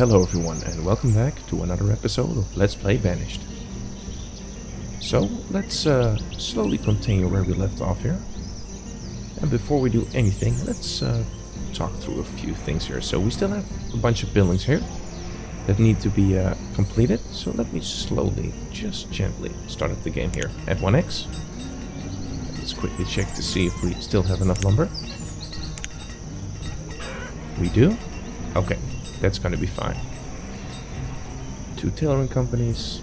Hello everyone and welcome back to another episode of Let's Play Banished. So let's slowly continue where we left off here. And before we do anything, let's talk through a few things here. So we still have a bunch of buildings here that need to be completed. So let me slowly, just gently start up the game here at 1x. Let's quickly check to see if we still have enough lumber. We do? Okay. That's going to be fine. 2 tailoring companies,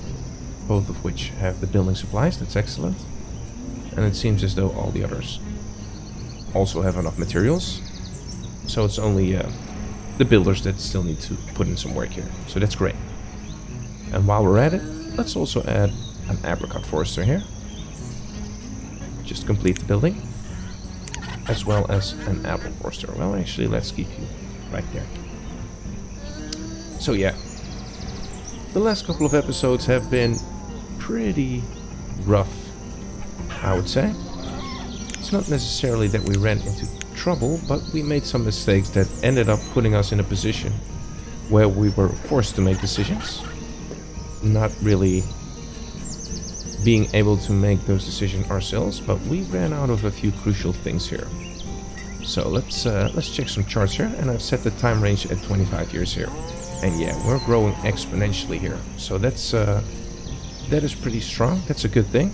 both of which have the building supplies. That's excellent. And it seems as though all the others also have enough materials. So it's only the builders that still need to put in some work here. So that's great. And while we're at it, let's also add an apricot forester here. Just complete the building. As well as an apple forester. Well, actually, let's keep you right there. So yeah, the last couple of episodes have been pretty rough, I would say. It's not necessarily that we ran into trouble, but we made some mistakes that ended up putting us in a position where we were forced to make decisions. Not really being able to make those decisions ourselves, but we ran out of a few crucial things here. So let's check some charts here, and I've set the time range at 25 years here. And yeah, we're growing exponentially here. So that is pretty strong. That's a good thing.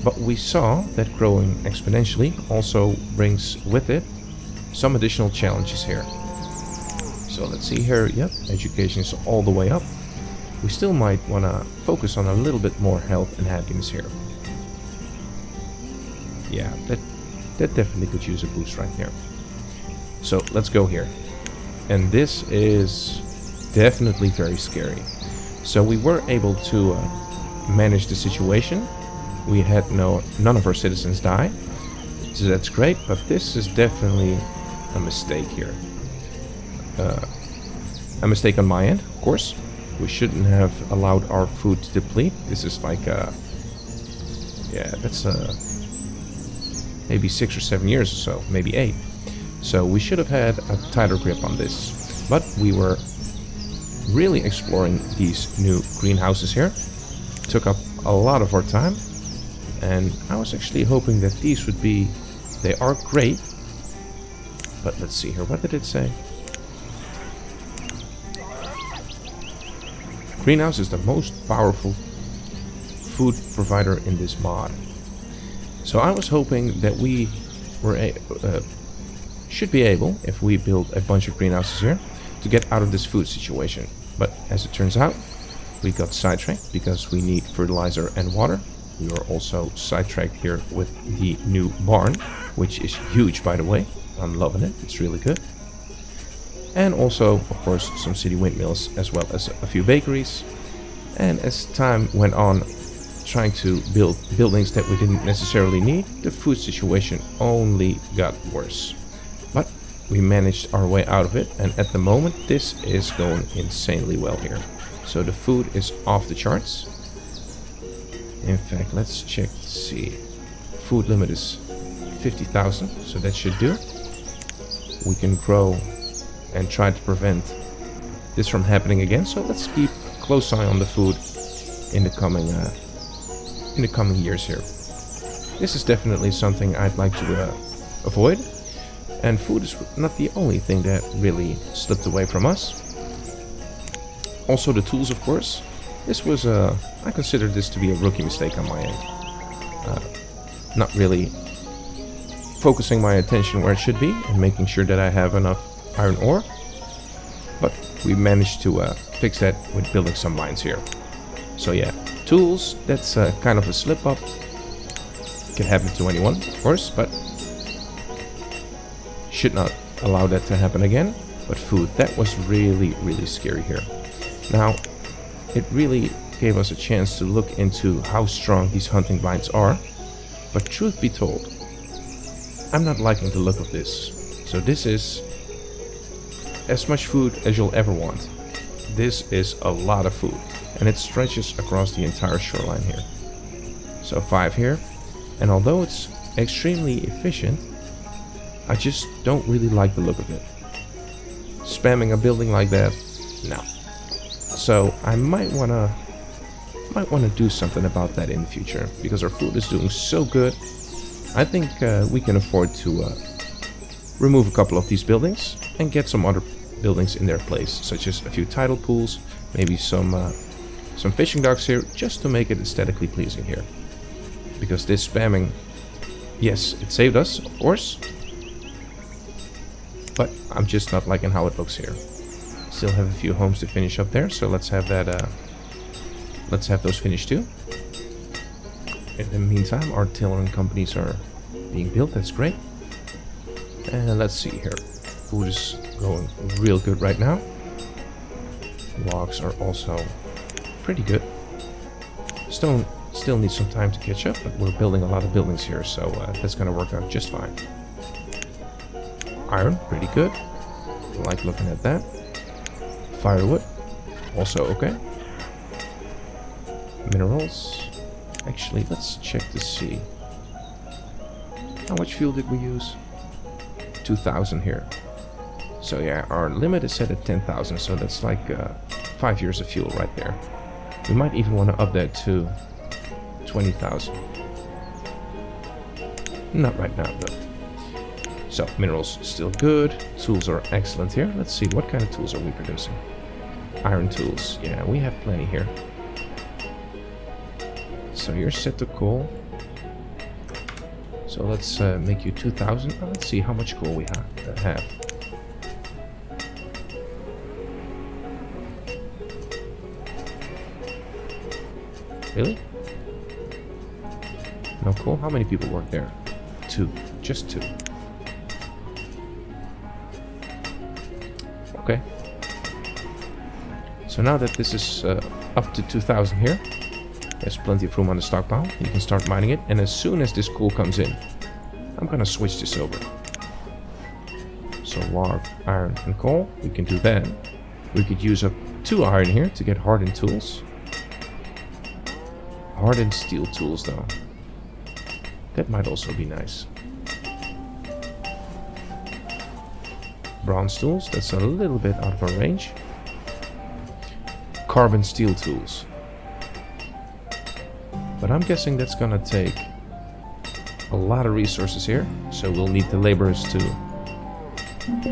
But we saw that growing exponentially also brings with it some additional challenges here. So let's see here. Yep, education is all the way up. We still might want to focus on a little bit more health and happiness here. Yeah, that definitely could use a boost right here. So let's go here. And this is definitely very scary. So we were able to manage the situation. We had none of our citizens die, so that's great. But this is definitely a mistake here. A mistake on my end, of course. We shouldn't have allowed our food to deplete. This is like yeah, that's maybe 6 or 7 years or so, maybe 8. So we should have had a tighter grip on this. But we were really exploring these new greenhouses here. Took up a lot of our time, and I was actually hoping that these would be, they are great, but let's see here, what did it say? Greenhouse is the most powerful food provider in this mod. So I was hoping that we were should be able, if we build a bunch of greenhouses here, to get out of this food situation. But as it turns out, we got sidetracked because we need fertilizer and water. We were also sidetracked here with the new barn, which is huge, by the way. I'm loving it. It's really good. And also, of course, some city windmills, as well as a few bakeries. And as time went on, trying to build buildings that we didn't necessarily need, the food situation only got worse. But we managed our way out of it, and at the moment this is going insanely well here. So the food is off the charts. In fact, let's check to see. Food limit is 50,000, so that should do. We can grow and try to prevent this from happening again. So let's keep a close eye on the food in the coming years here. This is definitely something I'd like to avoid. And food is not the only thing that really slipped away from us. Also the tools, of course. This was I consider this to be a rookie mistake on my end. Not really focusing my attention where it should be and making sure that I have enough iron ore. But we managed to fix that with building some mines here. So yeah, tools, that's kind of a slip up. Can happen to anyone, of course, but should not allow that to happen again. But food, that was really, really scary here. Now, it really gave us a chance to look into how strong these hunting blinds are. But truth be told, I'm not liking the look of this. So this is as much food as you'll ever want. This is a lot of food, and it stretches across the entire shoreline here. So 5 here, and although it's extremely efficient, I just don't really like the look of it. Spamming a building like that, no. So I might wanna do something about that in the future, because our food is doing so good. I think we can afford to remove a couple of these buildings and get some other buildings in their place, such as a few tidal pools, maybe some fishing docks here, just to make it aesthetically pleasing here. Because this spamming, yes, it saved us, of course, but I'm just not liking how it looks here. Still have a few homes to finish up there, so let's have that. Let's have those finished too. In the meantime, our tailoring companies are being built. That's great. And let's see here. Food is going real good right now. Logs are also pretty good. Stone still needs some time to catch up, but we're building a lot of buildings here, so that's going to work out just fine. Iron, pretty good. I like looking at that. Firewood, also okay. Minerals. Actually, let's check to see. How much fuel did we use? 2,000 here. So yeah, our limit is set at 10,000, so that's like 5 years of fuel right there. We might even want to up that to 20,000. Not right now, though. So, minerals still good. Tools are excellent here. Let's see, what kind of tools are we producing? Iron tools. Yeah, we have plenty here. So you're set to coal. So let's make you 2,000. Let's see how much coal we have. Really? No coal? How many people work there? 2. Just 2. Okay. So now that this is up to 2,000 here, there's plenty of room on the stockpile. You can start mining it, and as soon as this coal comes in, I'm gonna switch this over. So log, iron, and coal. We can do that. We could use up 2 iron here to get hardened tools. Hardened steel tools, though. That might also be nice. Bronze tools. That's a little bit out of our range. Carbon steel tools. But I'm guessing that's gonna take a lot of resources here, so we'll need the laborers to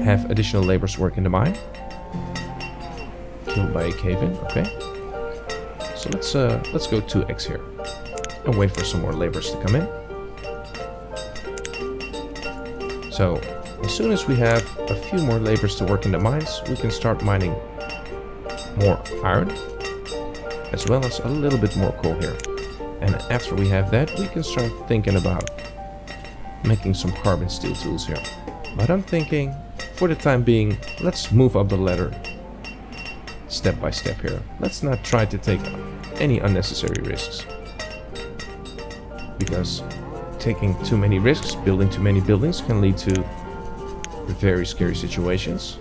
have additional laborers work in the mine. Killed by a cave-in, okay. So let's go 2x here and wait for some more laborers to come in. So as soon as we have a few more laborers to work in the mines, we can start mining more iron, as well as a little bit more coal here. And after we have that, we can start thinking about making some carbon steel tools here. But I'm thinking, for the time being, let's move up the ladder step by step here. Let's not try to take any unnecessary risks. Because taking too many risks, building too many buildings, can lead to very scary situations.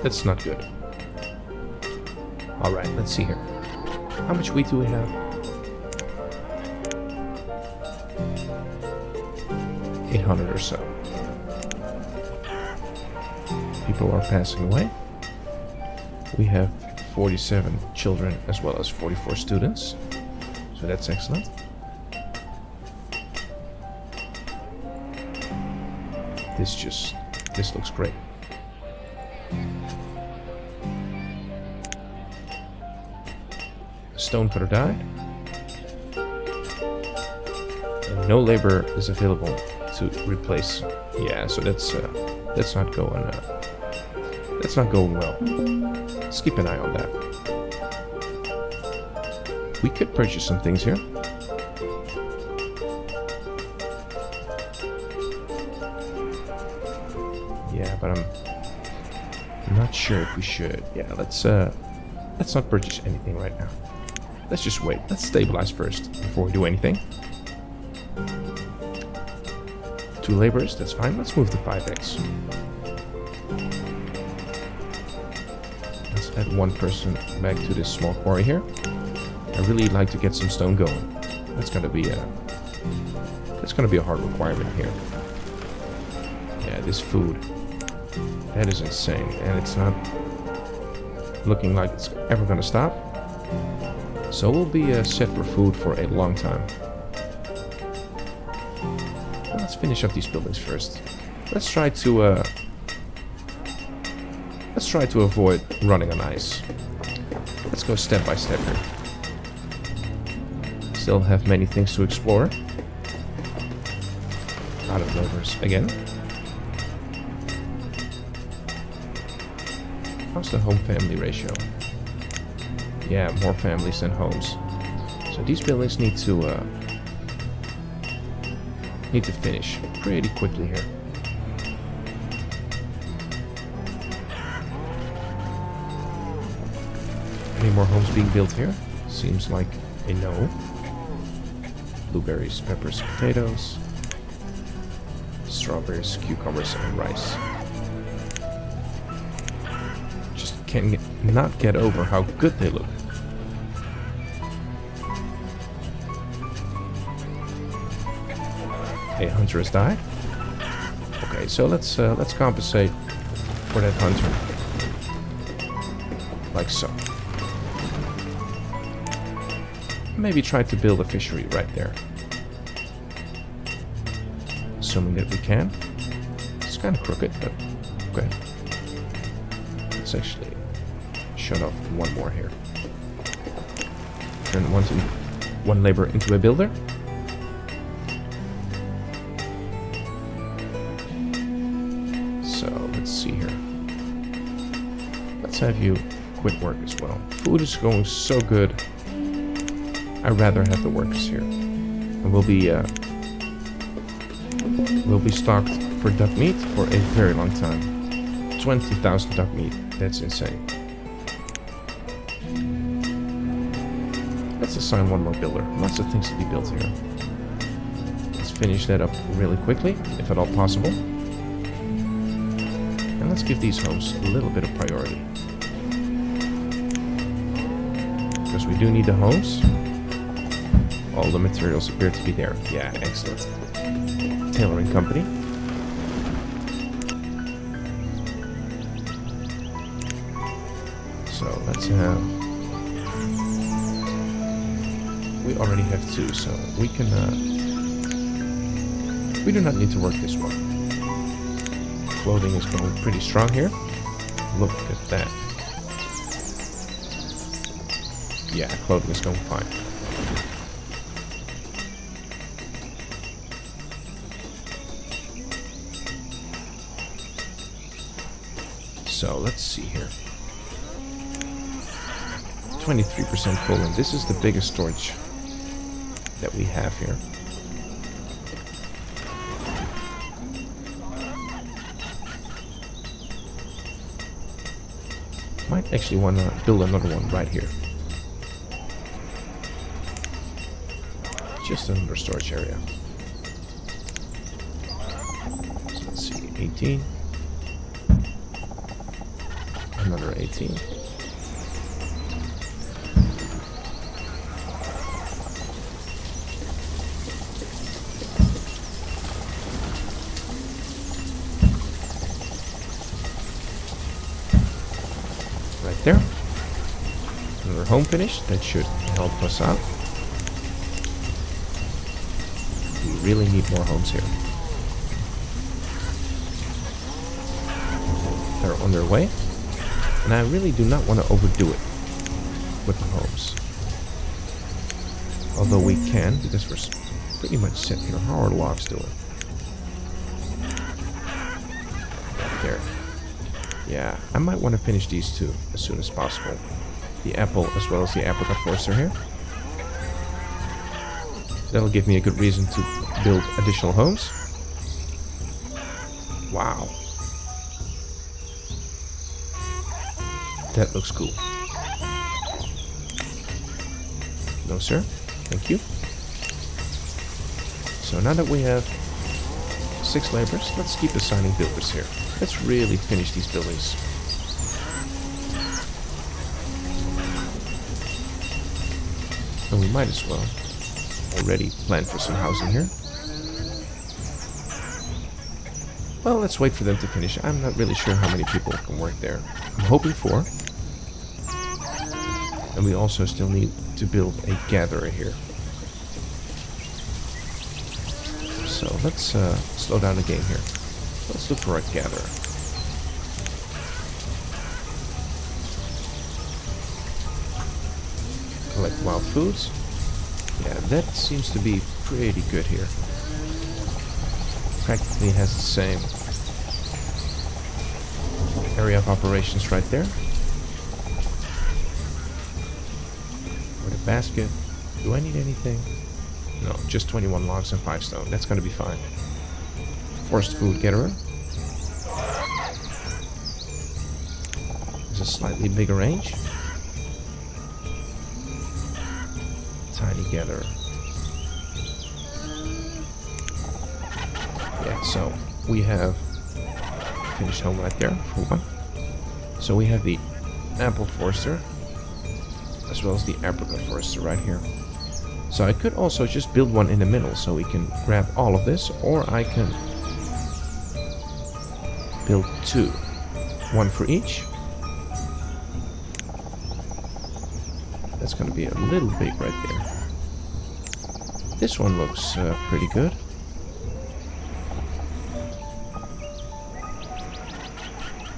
That's not good. Alright, let's see here. How much wheat do we have? 800 or so. People are passing away. We have 47 children as well as 44 students. So that's excellent. This looks great. Stonecutter died. And no labor is available to replace. Yeah, so that's not going well. Let's keep an eye on that. We could purchase some things here. Yeah, but I'm not sure if we should. Yeah, let's not purchase anything right now. Let's just wait. Let's stabilize first before we do anything. 2 laborers, that's fine. Let's move to 5x. Let's add 1 person back to this small quarry here. I really like to get some stone going. That's gonna be a hard requirement here. Yeah, this food. That is insane. And it's not looking like it's ever gonna stop. So we'll be set for food for a long time. Let's finish up these buildings first. Let's try to avoid running on ice. Let's go step by step here. Still have many things to explore. Out of neighbors again. How's the home family ratio? Yeah, more families than homes. So these buildings need to finish pretty quickly here. Any more homes being built here? Seems like a no. Blueberries, peppers, potatoes, strawberries, cucumbers, and rice. Just not get over how good they look. A hunter has died. Okay, so let's compensate for that hunter, like so. Maybe try to build a fishery right there, assuming that we can. It's kind of crooked, but okay. Let's actually shut off one more here. Turn one labor into a builder. So let's see here. Let's have you quit work as well. Food is going so good. I'd rather have the workers here. And we'll be stocked for duck meat for a very long time. 20,000 duck meat. That's insane. Let's assign one more builder. Lots of things to be built here. Let's finish that up really quickly, if at all possible. And let's give these homes a little bit of priority. Because we do need the homes. All the materials appear to be there. Yeah, excellent. Tailoring company. So let's have... We already have two, so we can... we do not need to work this one. Clothing is going pretty strong here. Look at that. Yeah, clothing is going fine. So let's see here. 23% full, and this is the biggest storage that we have here. Might actually want to build another one right here. Just another storage area. So let's see, 18. Another 18. Right there. Another home finished. That should help us out. We really need more homes here. They're on their way. And I really do not want to overdo it with the homes. Although we can, because we're pretty much set here. How are logs doing? Right there. Yeah, I might want to finish these two as soon as possible. The apple as well as the apricot forester here. That'll give me a good reason to build additional homes. Wow. That looks cool. No, sir. Thank you. So now that we have 6 laborers, let's keep assigning builders here. Let's really finish these buildings. And we might as well already plan for some housing here. Well, let's wait for them to finish. I'm not really sure how many people can work there. I'm hoping 4. And we also still need to build a gatherer here. So let's slow down the game here. Let's look for a gatherer. Collect wild foods. Yeah, that seems to be pretty good here. Practically has the same area of operations right there. With a basket. Do I need anything? No, just 21 logs and 5 stone. That's gonna be fine. Forced food gatherer. There's a slightly bigger range. Tiny gatherer. Yeah, so we have finished home right there for one. So we have the apple forester as well as the apricot forester right here. So I could also just build one in the middle so we can grab all of this, or I can build 2. 1 for each. That's going to be a little big right there. This one looks pretty good.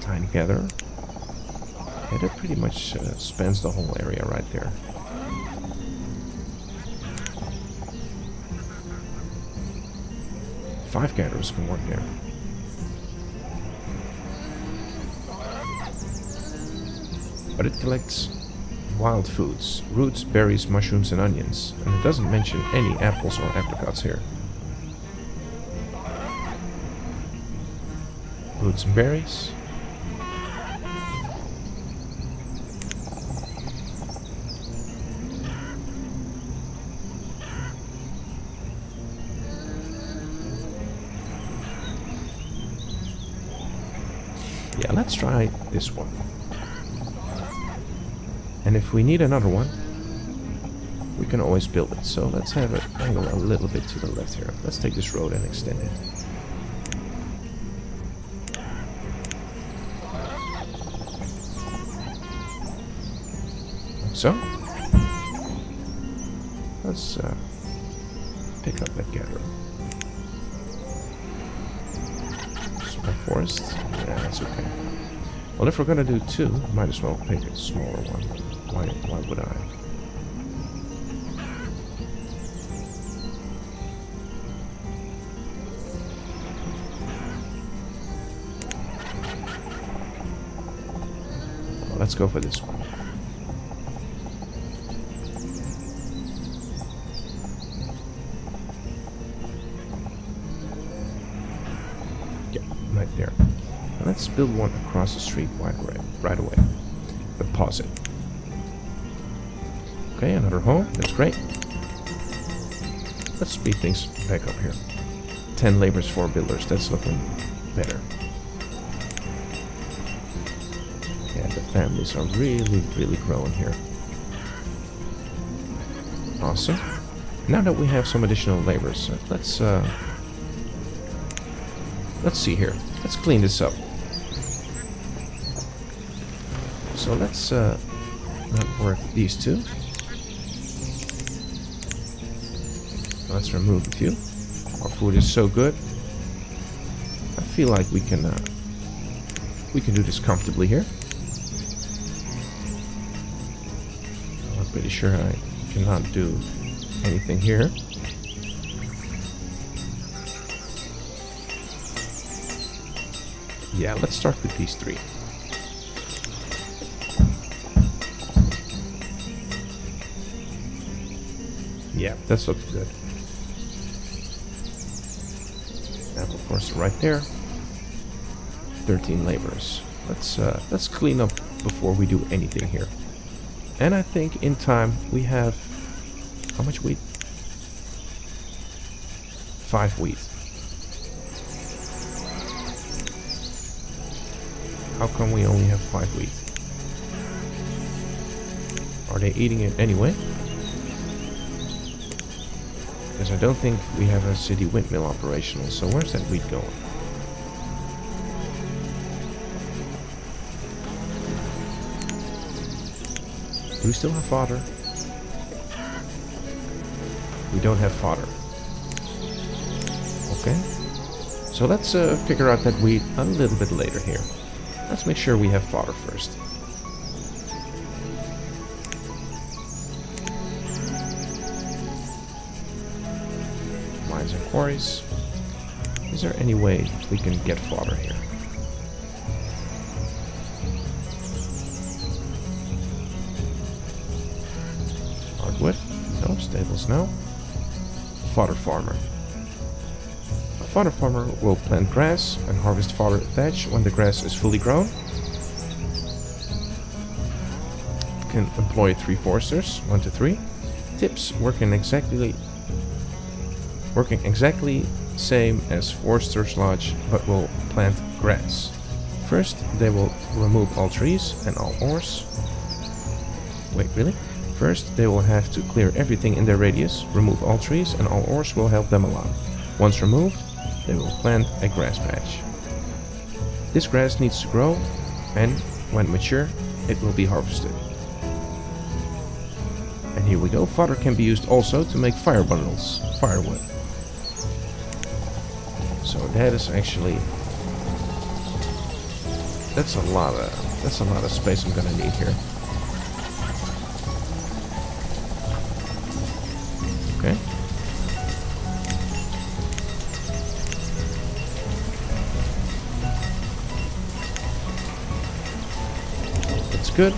Tiny gatherer. Yeah, that pretty much spans the whole area right there. Five gatherers can work there. But it collects wild foods, roots, berries, mushrooms, and onions. And it doesn't mention any apples or apricots here. Roots and berries. Yeah, let's try this one. And if we need another one, we can always build it. So let's have it angle a little bit to the left here. Let's take this road and extend it. Like so. Let's pick up that gatherer. Small forest. Yeah, that's okay. Well, if we're gonna do 2, might as well pick a smaller one. Why would I? Well, let's go for this one. Yeah, right there. Now let's build one across the street right away. But pause it. Okay, another home. That's great. Let's speed things back up here. 10 labors, 4 builders. That's looking better. Yeah, the families are really growing here. Awesome. Now that we have some additional labors, let's see here. Let's clean this up. So let's not work these 2. Let's remove a few. Our food is so good. I feel like we can do this comfortably here. I'm pretty sure I cannot do anything here. Yeah, let's start with these 3. Yeah, that's looking good. Apple forester right there. 13 laborers. Let's clean up before we do anything here. And I think in time we have how much wheat? 5 wheat. How come we only have 5 wheat? Are they eating it anyway? Because I don't think we have a city windmill operational, so where's that wheat going? Do we still have fodder? We don't have fodder. Okay. So let's figure out that wheat a little bit later here. Let's make sure we have fodder first. Mines and quarries. Is there any way we can get fodder here? Hardwood? No. Stables? No. Fodder farmer. A fodder farmer will plant grass and harvest fodder thatch when the grass is fully grown. Can employ 3 foresters, 1 to 3. Tips working exactly same as foresters lodge, but will plant grass. First, they will remove all trees and all ores. Wait, really? First, they will have to clear everything in their radius, remove all trees, and all ores will help them a lot. Once removed, they will plant a grass patch. This grass needs to grow, and when mature, it will be harvested. And here we go. Fodder can be used also to make fire bundles, firewood. So that is actually that's a lot of space I'm gonna need here. Okay. That's good.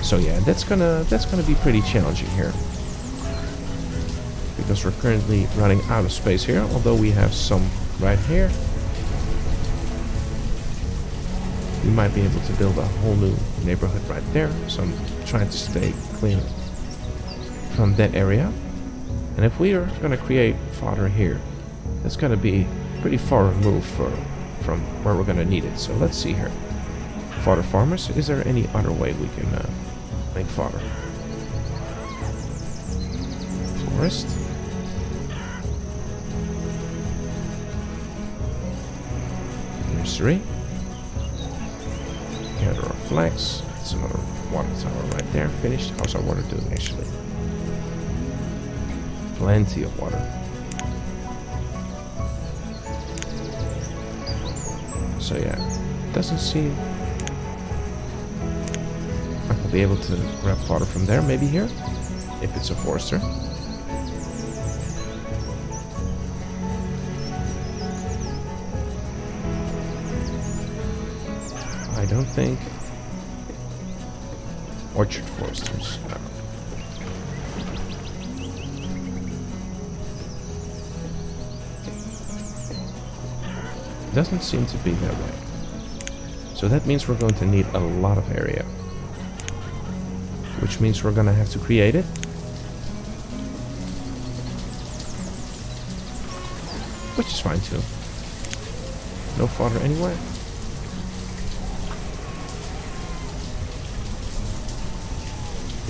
So yeah, that's gonna be pretty challenging here. Because we're currently running out of space here, although we have some right here. We might be able to build a whole new neighborhood right there, so I'm trying to stay clear from that area. And if we are going to create fodder here, that's going to be pretty far removed from where we're going to need it. So let's see here. Fodder farmers, is there any other way we can make fodder? Forest. Nursery. Gather our flags. It's another water tower right there. Finished. How's our water doing actually? Plenty of water. So yeah, doesn't seem like we'll be able to grab fodder from there. Maybe here, if it's a forester. I don't think orchard foresters. No. Doesn't seem to be that way. So that means we're going to need a lot of area. Which means we're going to have to create it. Which is fine too. No fodder anywhere.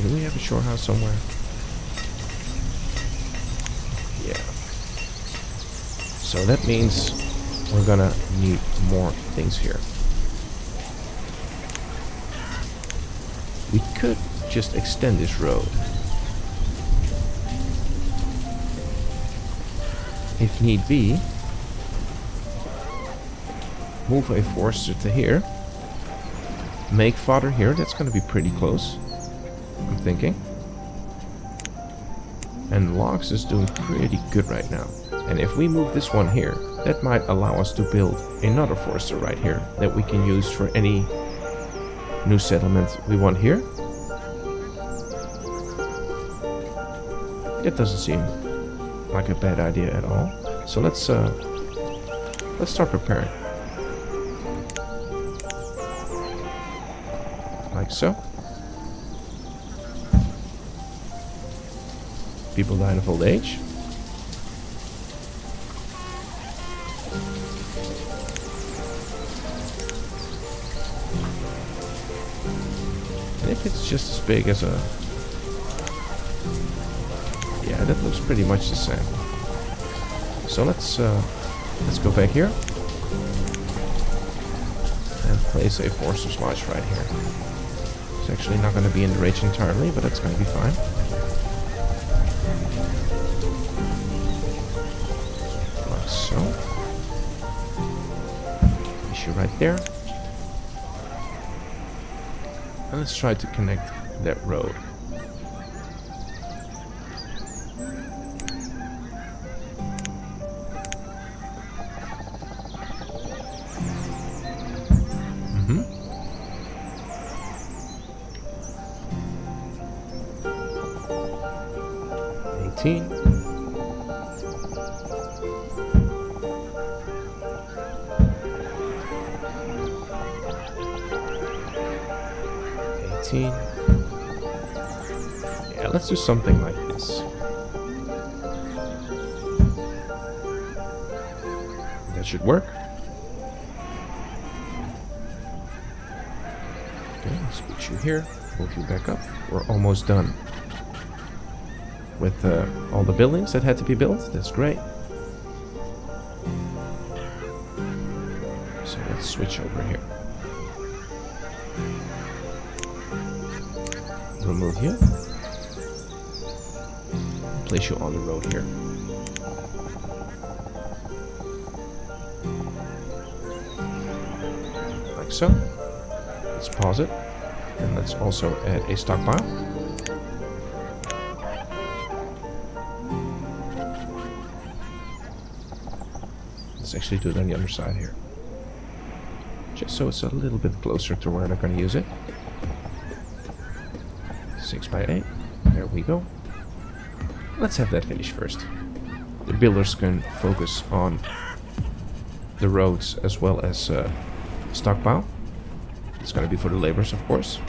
Do we have a shore house somewhere? Yeah. So that means we're gonna need more things here. We could just extend this road. If need be, move a forester to here. Make fodder here, that's gonna be pretty close. I'm thinking. And logs is doing pretty good right now. And if we move this one here, that might allow us to build another forester right here that we can use for any new settlement we want here. It doesn't seem like a bad idea at all. So let's start preparing. Like so. People dying of old age. And if it's just as big as a... Yeah, that looks pretty much the same. So let's go back here. And place a forester's lodge right here. It's actually not going to be in the range entirely, but that's going to be fine. Like so. Issue right there. And let's try to connect that road. Mm-hmm. 18. 18. Yeah, let's do something like this. That should work. Okay, let's put you here. Move you back up. We're almost done with all the buildings that had to be built. That's great. So let's switch over here. Remove you. Place you on the road here. Like so. Let's pause it. And let's also add a stockpile. Let's actually do it on the other side here. Just so it's a little bit closer to where they're going to use it. 6 by 8. There we go. Let's have that finished first. The builders can focus on the roads as well as stockpile. It's going to be for the laborers, of course.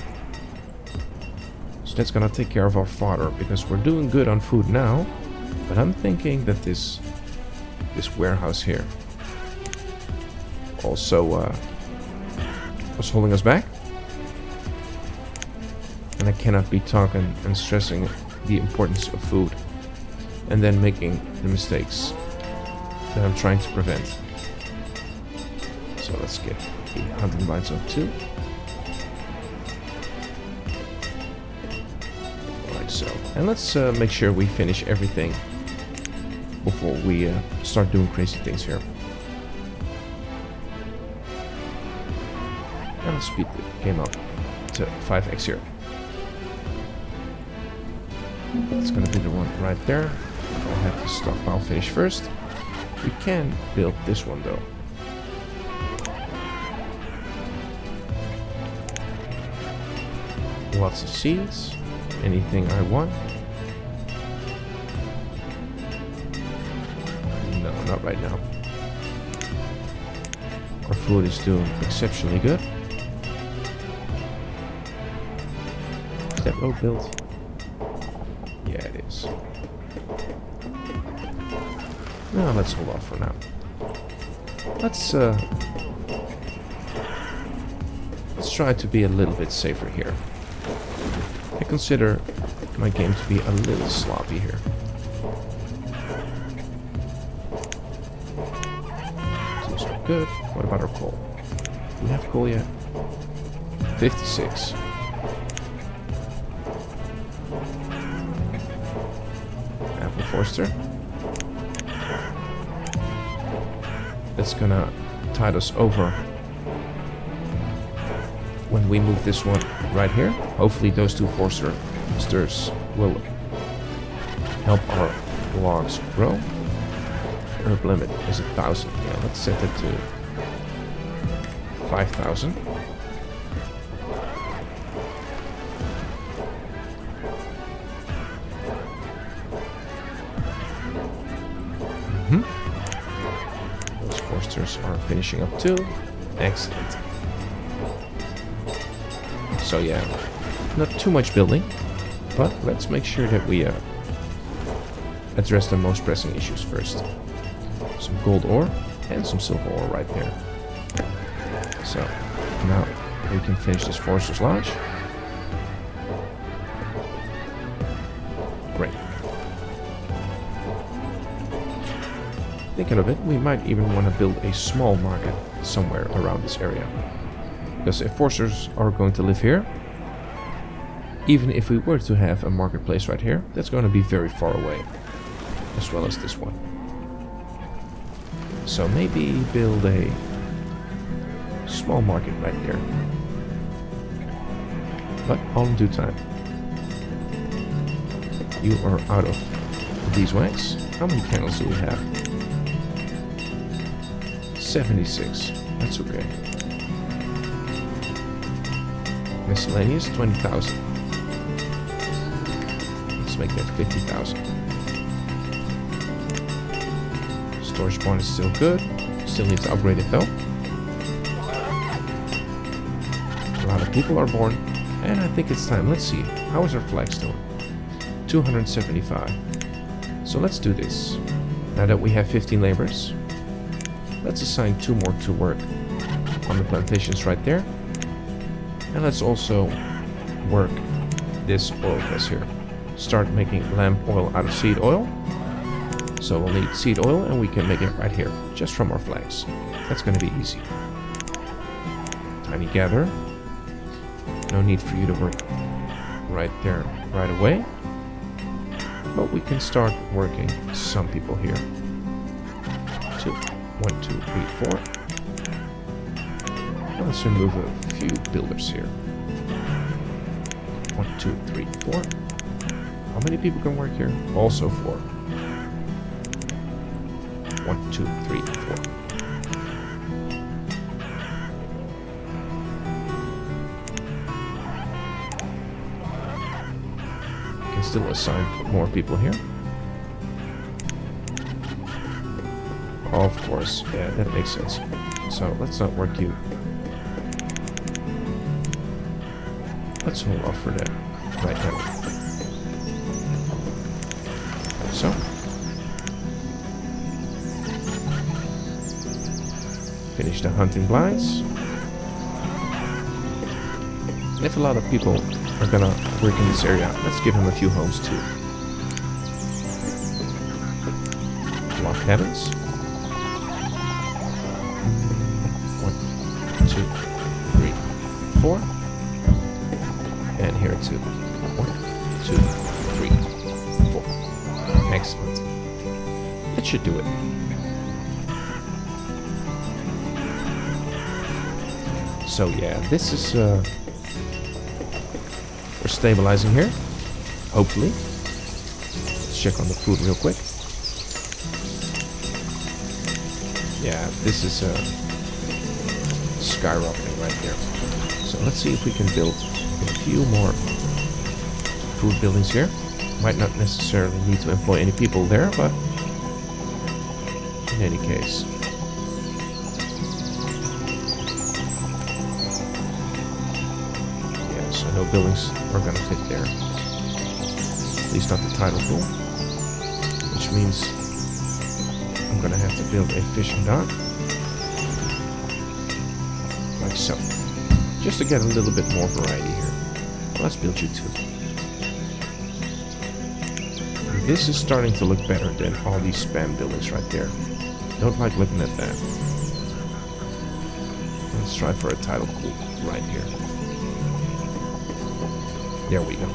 So that's going to take care of our fodder, because we're doing good on food now. But I'm thinking that this warehouse here also was holding us back. And I cannot be talking and stressing the importance of food and then making the mistakes that I'm trying to prevent. So let's get the hunting lines up too. Like so. And let's make sure we finish everything before we start doing crazy things here. And the speed came up to 5x here. It's gonna be the one right there. I'll have the stockpile finish first. We can build this one though. Lots of seeds. Anything I want? No, not right now. Our food is doing exceptionally good. Is that road built? Yeah, it is. No, let's hold off for now. Let's try to be a little bit safer here. I consider my game to be a little sloppy here. These are good. What about our coal? Do we have coal yet? 56. Apple Forster. That's gonna tide us over when we move this one right here. Hopefully those two Forsters will help our logs grow. Herb limit is 1,000. Yeah, let's set it to 5,000. Those Forsters are finishing up too. Excellent. So yeah, not too much building, but let's make sure that we address the most pressing issues first. Some gold ore and some silver ore right there. So now we can finish this Forester's Lodge. Great. Thinking of it, we might even want to build a small market somewhere around this area. Because if Forsters are going to live here, Even if we were to have a marketplace right here, that's going to be very far away, as well as this one. So maybe build a small market right there. But all in due time. You are out of beeswax. How many candles do we have? 76. That's okay. Miscellaneous, 20,000. Let's make that 50,000. Storage barn is still good. Still need to upgrade it though. A lot of people are born. And I think it's time. Let's see. How is our flags doing? 275. So let's do this. Now that we have 15 laborers, let's assign 2 more to work on the plantations right there. And let's also work this oil press here. Start making lamp oil out of seed oil. So we'll need seed oil and we can make it right here, just from our flags. That's going to be easy. Tiny gather. No need for you to work right there right away. But we can start working some people here. 2, 1, 2, 3, 4. Let's remove a few builders here. 1, 2, 3, 4. How many people can work here? Also 4. 1, 2, 3, 4. Can still assign more people here. Of course, yeah, that makes sense. So let's not work you. Let's hold off for that right now. So. Finish the hunting blinds. And if a lot of people are gonna work in this area, let's give them a few homes too. Log cabins. 1, 2, 3, 4. And here too. 1, 2, 3, 4. Excellent. That should do it. So yeah, this is we're stabilizing here. Hopefully. Let's check on the food real quick. Yeah, this is skyrocketing right there. So let's see if we can build a few more food buildings here. Might not necessarily need to employ any people there, but in any case. Yeah, so no buildings are gonna fit there. At least not the tidal pool. Which means I'm gonna have to build a fishing dock. Like so. Just to get a little bit more variety here. Let's build you two. This is starting to look better than all these spam buildings right there. Don't like looking at that. Let's try for a tidal pool right here. There we go.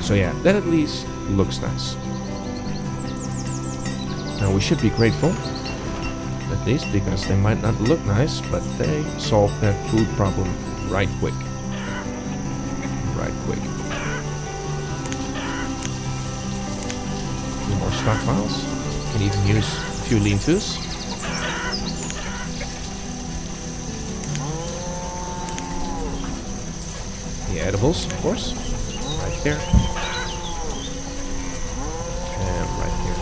So yeah, that at least looks nice. Now we should be grateful, at least because they might not look nice, but they solved that food problem right quick. Right quick. More stockpiles. Can even use a few lean-tos. The edibles, of course. Right there. And right here.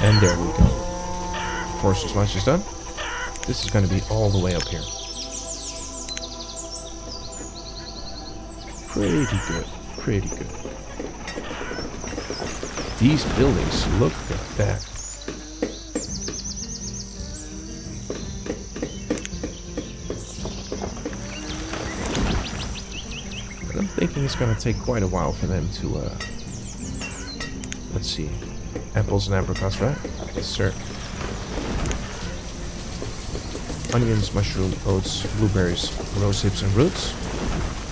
And there we go. Forces lunch is done. This is going to be all the way up here. Pretty good. Pretty good. These buildings, look at that. And I'm thinking it's going to take quite a while for them to, let's see, Apples and apricots, right? Yes, sir. Onions, mushroom, oats, blueberries, rose hips, and roots.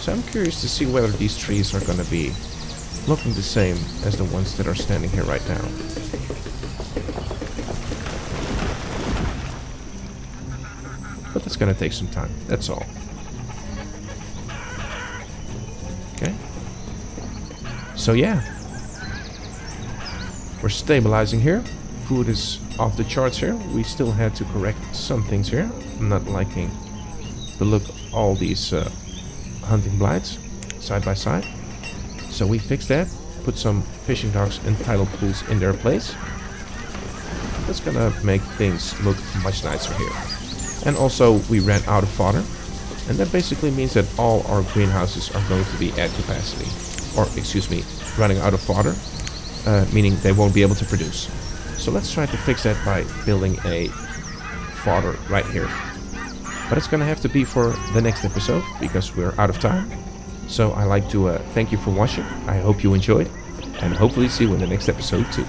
So I'm curious to see whether these trees are gonna be looking the same as the ones that are standing here right now. But that's gonna take some time, that's all. Okay. So yeah. We're stabilizing here. Food is off the charts here. We still had to correct some things here. I'm not liking the look of all these hunting blights side by side. So we fixed that. Put some fishing docks and tidal pools in their place. That's gonna make things look much nicer here. And also we ran out of fodder. And that basically means that all our greenhouses are going to be at capacity. Or excuse me, running out of fodder. Meaning they won't be able to produce. So let's try to fix that by building a fodder right here. But it's gonna have to be for the next episode because we're out of time. So I like to thank you for watching. I hope you enjoyed and hopefully see you in the next episode too.